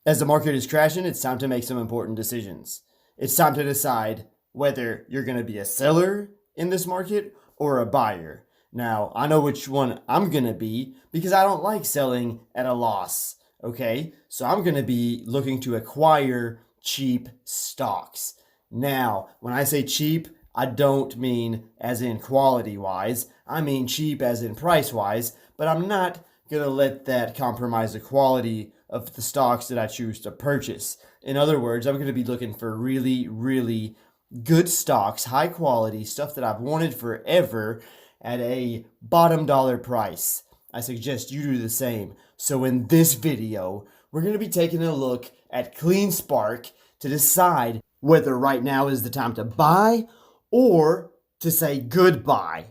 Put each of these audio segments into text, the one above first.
As the market is crashing, it's time to make some important decisions. It's time to decide whether you're going to be a seller in this market or a buyer. Now, I know which one I'm going to be because I don't like selling at a loss. Okay, so I'm going to be looking to acquire cheap stocks. Now, when I say cheap, I don't mean as in quality wise. I mean cheap as in price wise, but I'm not going to let that compromise the quality of the stocks that I choose to purchase. In other words, I'm going to be looking for really, really good stocks, high quality stuff that I've wanted forever at a bottom dollar price. I suggest you do the same. So in this video, we're going to be taking a look at CleanSpark to decide whether right now is the time to buy or to say goodbye.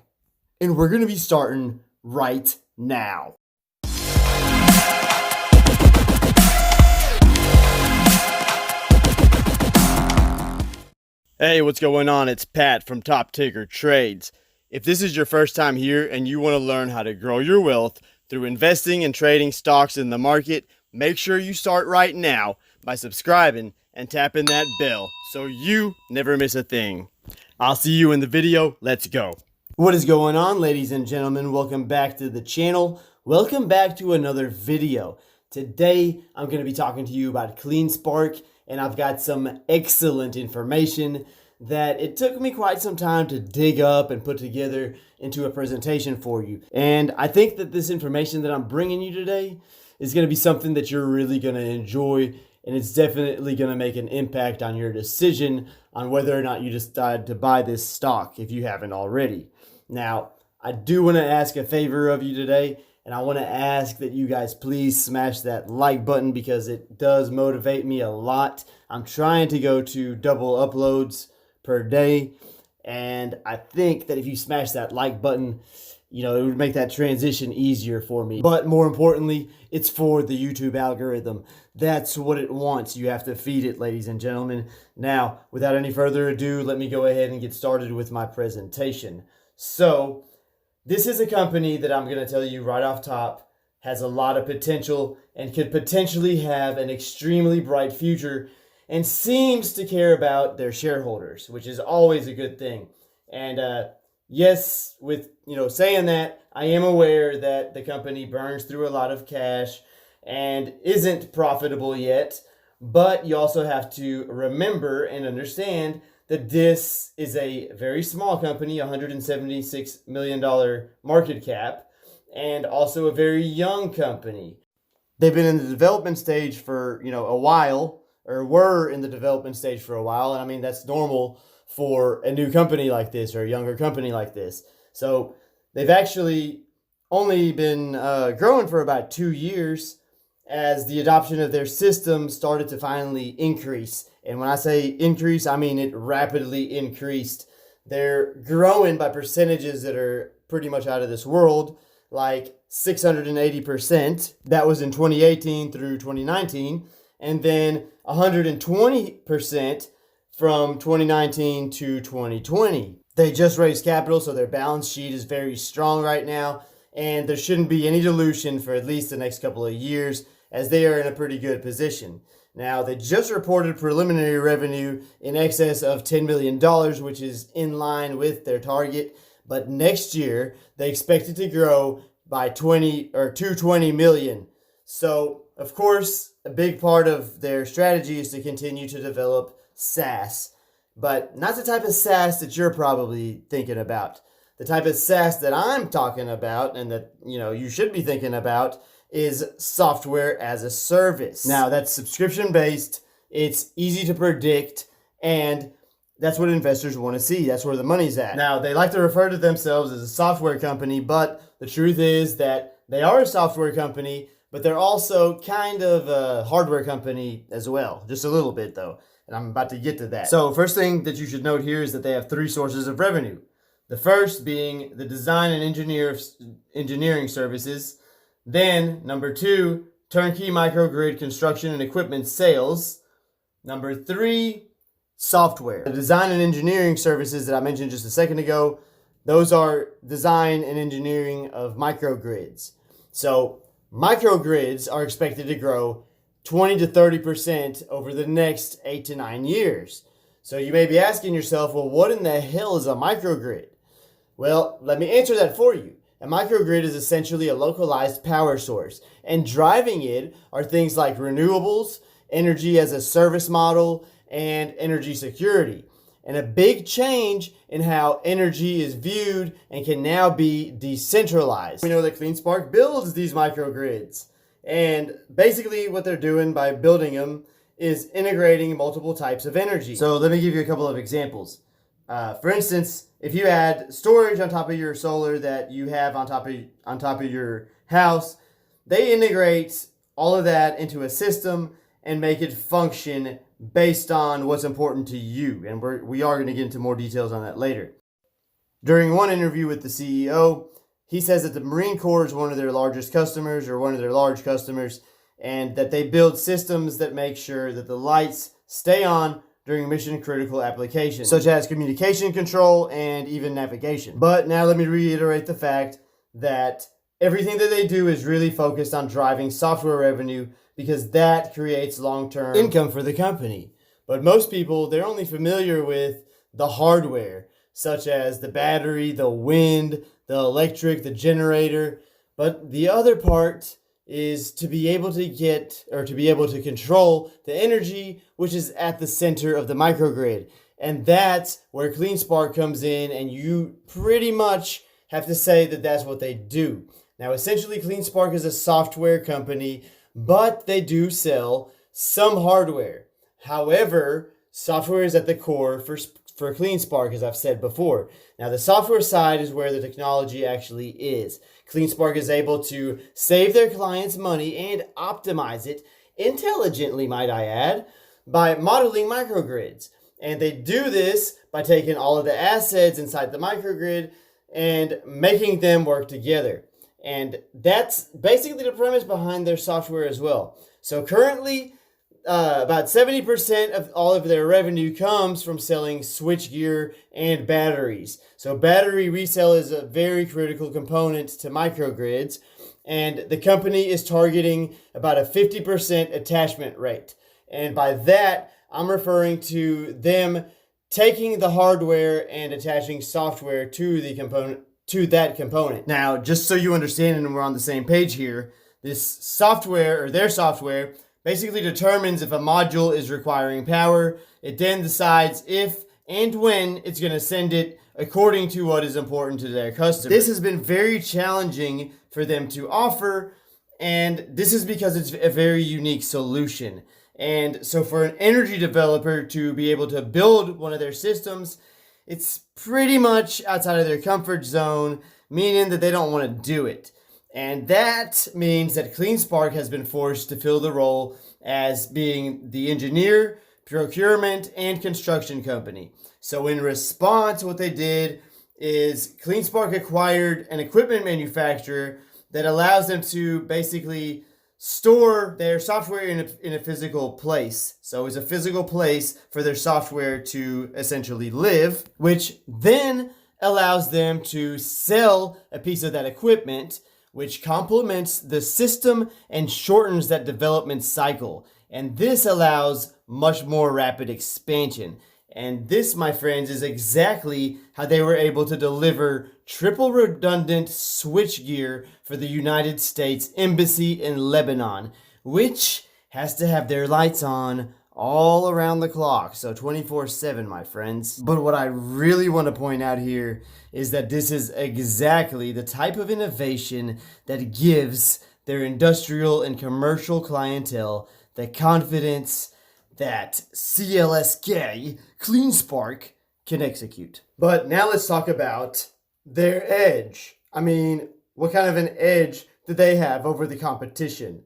And we're going to be starting right now. Hey, what's going on? It's Pat from Top Ticker Trades. If this is your first time here and you want to learn how to grow your wealth through investing and trading stocks in the market, make sure you start right now by subscribing and tapping that bell so you never miss a thing. I'll see you in the video. Let's go. What is going on, ladies and gentlemen? Welcome back to the channel. Welcome back to another video. Today, I'm going to be talking to you about CleanSpark, and I've got some excellent information that it took me quite some time to dig up and put together into a presentation for you. And I think that this information that I'm bringing you today is going to be something that you're really going to enjoy, and it's definitely going to make an impact on your decision on whether or not you decide to buy this stock if you haven't already. Now, I do want to ask a favor of you today, and I want to ask that you guys please smash that like button because it does motivate me a lot. I'm trying to go to double uploads per day, and I think that if you smash that like button, it would make that transition easier for me. But more importantly, it's for the YouTube algorithm. That's what it wants. You have to feed it, ladies and gentlemen. Now, without any further ado, let me go ahead and get started with my presentation. So, this is a company that I'm going to tell you right off top has a lot of potential and could potentially have an extremely bright future and seems to care about their shareholders, which is always a good thing. And yes, with saying that, I am aware that the company burns through a lot of cash and isn't profitable yet, but you also have to remember and understand that this is a very small company, $176 million market cap, and also a very young company. They've been in the development stage for, a while, or were in the development stage for a while. And I mean, that's normal for a new company like this or a younger company like this. So they've actually only been growing for about 2 years as the adoption of their system started to finally increase. And when I say increase, I mean it rapidly increased. They're growing by percentages that are pretty much out of this world, like 680%. That was in 2018 through 2019. And then 120% from 2019 to 2020. They just raised capital, so their balance sheet is very strong right now. And there shouldn't be any dilution for at least the next couple of years, as they are in a pretty good position. Now, they just reported preliminary revenue in excess of $10 million, which is in line with their target. But next year, they expect it to grow by 220 million. So, of course, a big part of their strategy is to continue to develop SaaS. But not the type of SaaS that you're probably thinking about. The type of SaaS that I'm talking about and that, you should be thinking about is software as a service. Now, that's subscription-based, it's easy to predict, and that's what investors want to see. That's where the money's at. Now, they like to refer to themselves as a software company, but the truth is that they are a software company, but they're also kind of a hardware company as well. Just a little bit, though, and I'm about to get to that. So, first thing that you should note here is that they have 3 sources of revenue. The first being the design and engineering services. Then, number 2, turnkey microgrid construction and equipment sales. Number 3, software. The design and engineering services that I mentioned just a second ago, those are design and engineering of microgrids. So, microgrids are expected to grow 20 to 30% over the next 8 to 9 years. So you may be asking yourself, well, what in the hell is a microgrid? Well, let me answer that for you. A microgrid is essentially a localized power source, and driving it are things like renewables, energy as a service model, and energy security. And a big change in how energy is viewed and can now be decentralized. We know that CleanSpark builds these microgrids. And basically what they're doing by building them is integrating multiple types of energy. So let me give you a couple of examples. For instance, if you add storage on top of your solar that you have on top of your house, they integrate all of that into a system and make it function based on what's important to you. And we are going to get into more details on that later. During one interview with the CEO, he says that the Marine Corps is one of their largest customers, or one of their large customers, and that they build systems that make sure that the lights stay on during mission critical applications, such as communication control and even navigation. But now let me reiterate the fact that everything that they do is really focused on driving software revenue, because that creates long-term income for the company. But most people, they're only familiar with the hardware, such as the battery, the wind, the electric, the generator. But the other part is to be able to control the energy, which is at the center of the microgrid. And that's where CleanSpark comes in, and you pretty much have to say that that's what they do. Now, essentially, CleanSpark is a software company, but they do sell some hardware. However, software is at the core for CleanSpark, as I've said before. Now, the software side is where the technology actually is. CleanSpark is able to save their clients money and optimize it intelligently, might I add, by modeling microgrids. And they do this by taking all of the assets inside the microgrid and making them work together. And that's basically the premise behind their software as well. So currently, about 70% of all of their revenue comes from selling switchgear and batteries. So battery resale is a very critical component to microgrids, and the company is targeting about a 50% attachment rate. And by that, I'm referring to them taking the hardware and attaching software to that component. Now, just so you understand and we're on the same page here, this software, or their software, basically determines if a module is requiring power. It then decides if and when it's going to send it according to what is important to their customer. This has been very challenging for them to offer, and this is because it's a very unique solution. And so for an energy developer to be able to build one of their systems, it's pretty much outside of their comfort zone, meaning that they don't want to do it. And that means that CleanSpark has been forced to fill the role as being the engineer, procurement, and construction company. So in response, what they did is CleanSpark acquired an equipment manufacturer that allows them to basically store their software in a physical place. So it's a physical place for their software to essentially live, which then allows them to sell a piece of that equipment, which complements the system and shortens that development cycle. And this allows much more rapid expansion. And this, my friends, is exactly how they were able to deliver triple redundant switchgear for the United States Embassy in Lebanon, which has to have their lights on all around the clock, so 24/7, my friends. But what I really want to point out here is that this is exactly the type of innovation that gives their industrial and commercial clientele the confidence that CLSK, CleanSpark, can execute. But now let's talk about their edge. I mean, what kind of an edge do they have over the competition?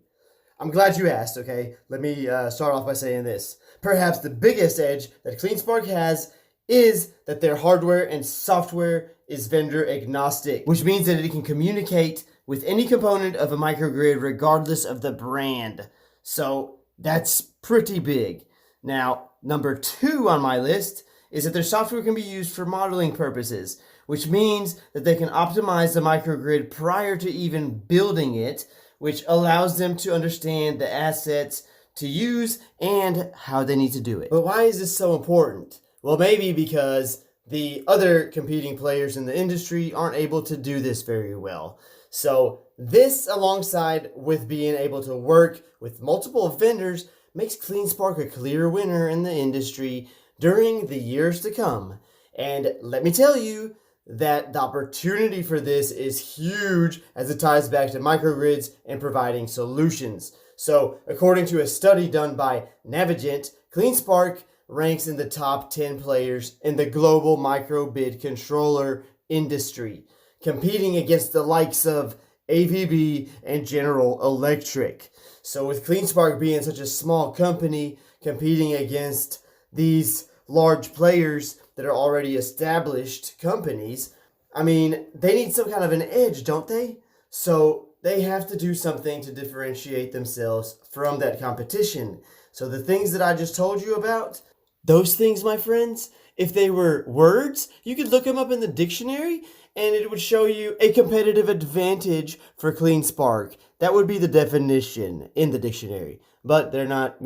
I'm glad you asked, okay? Let me start off by saying this. Perhaps the biggest edge that CleanSpark has is that their hardware and software is vendor agnostic, which means that it can communicate with any component of a microgrid regardless of the brand. So that's pretty big. Now, number 2 on my list is that their software can be used for modeling purposes, which means that they can optimize the microgrid prior to even building it, which allows them to understand the assets to use and how they need to do it. But why is this so important? Well, maybe because the other competing players in the industry aren't able to do this very well. So this, alongside with being able to work with multiple vendors, makes CleanSpark a clear winner in the industry during the years to come. And let me tell you that the opportunity for this is huge, as it ties back to microgrids and providing solutions. So according to a study done by Navigent, CleanSpark ranks in the top 10 players in the global microbid controller industry, competing against the likes of AVB and General Electric. So with CleanSpark being such a small company competing against these large players that are already established companies, I mean, they need some kind of an edge, don't they? So they have to do something to differentiate themselves from that competition. So the things that I just told you about, those things, my friends, if they were words, you could look them up in the dictionary and it would show you a competitive advantage for CleanSpark. That would be the definition in the dictionary. But they're not,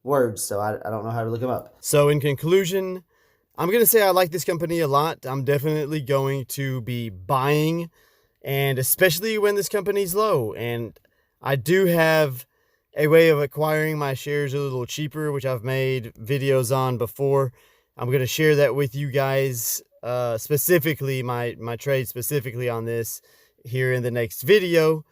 words, so I don't know how to look them up. So in conclusion, I'm going to say I like this company a lot. I'm definitely going to be buying, and especially when this company's low. And I do have a way of acquiring my shares a little cheaper, which I've made videos on before. I'm going to share that with you guys, specifically my trade specifically on this here in the next video.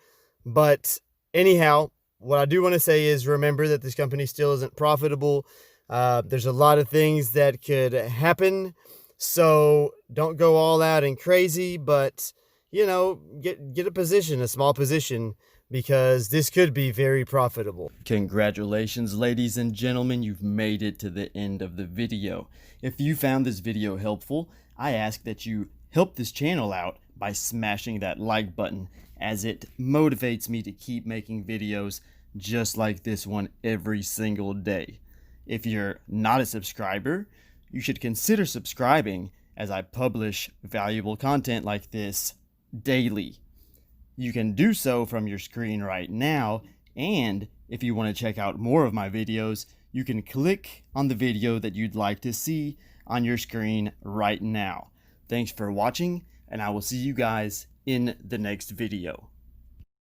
But anyhow, what I do want to say is remember that this company still isn't profitable. There's a lot of things that could happen, so don't go all out and crazy, but get a position, a small position, because this could be very profitable. Congratulations, ladies and gentlemen, you've made it to the end of the video. If you found this video helpful, I ask that you help this channel out by smashing that like button, as it motivates me to keep making videos just like this one every single day. If you're not a subscriber, you should consider subscribing, as I publish valuable content like this daily. You can do so from your screen right now, and if you want to check out more of my videos, you can click on the video that you'd like to see on your screen right now. Thanks for watching, and I will see you guys in the next video.